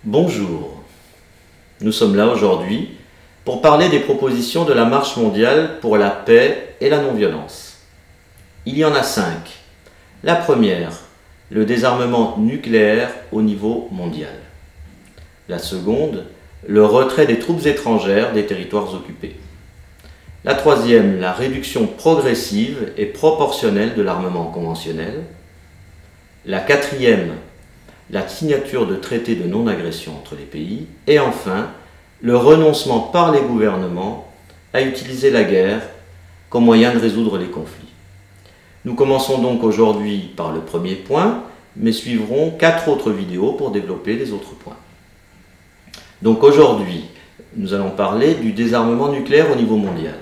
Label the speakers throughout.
Speaker 1: Bonjour, nous sommes là aujourd'hui pour parler des propositions de la Marche mondiale pour la paix et la non-violence. Il y en a 5. La première, le désarmement nucléaire au niveau mondial. La seconde, le retrait des troupes étrangères des territoires occupés. La troisième, la réduction progressive et proportionnelle de l'armement conventionnel. La quatrième, la signature de traités de non-agression entre les pays. Et enfin, le renoncement par les gouvernements à utiliser la guerre comme moyen de résoudre les conflits. Nous commençons donc aujourd'hui par le premier point, mais suivrons 4 autres vidéos pour développer les autres points. Donc aujourd'hui, nous allons parler du désarmement nucléaire au niveau mondial.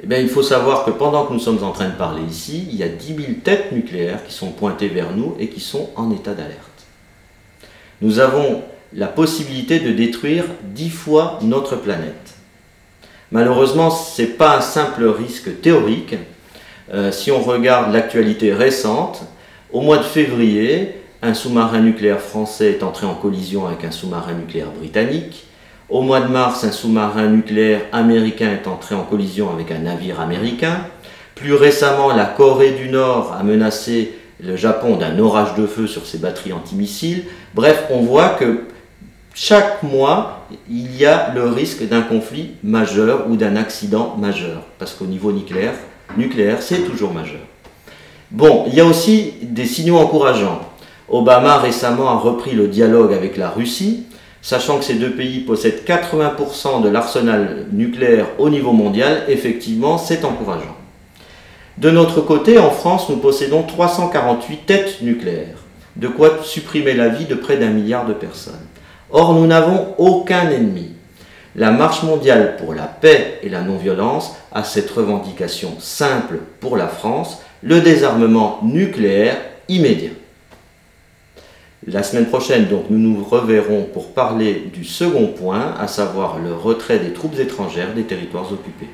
Speaker 1: Il faut savoir que pendant que nous sommes en train de parler ici, il y a 10 000 têtes nucléaires qui sont pointées vers nous et qui sont en état d'alerte. Nous avons la possibilité de détruire 10 fois notre planète. Malheureusement, ce n'est pas un simple risque théorique. Si on regarde l'actualité récente, au mois de février, un sous-marin nucléaire français est entré en collision avec un sous-marin nucléaire britannique. Au mois de mars, un sous-marin nucléaire américain est entré en collision avec un navire américain. Plus récemment, la Corée du Nord a menacé le Japon d'un orage de feu sur ses batteries antimissiles. Bref, on voit que chaque mois, il y a le risque d'un conflit majeur ou d'un accident majeur. Parce qu'au niveau nucléaire, c'est toujours majeur. Bon, il y a aussi des signaux encourageants. Obama récemment a repris le dialogue avec la Russie, sachant que ces deux pays possèdent 80% de l'arsenal nucléaire au niveau mondial. Effectivement, c'est encourageant. De notre côté, en France, nous possédons 348 têtes nucléaires, de quoi supprimer la vie de près d'1 milliard de personnes. Or, nous n'avons aucun ennemi. La Marche mondiale pour la paix et la non-violence a cette revendication simple pour la France, le désarmement nucléaire immédiat. La semaine prochaine, donc, nous nous reverrons pour parler du second point, à savoir le retrait des troupes étrangères des territoires occupés.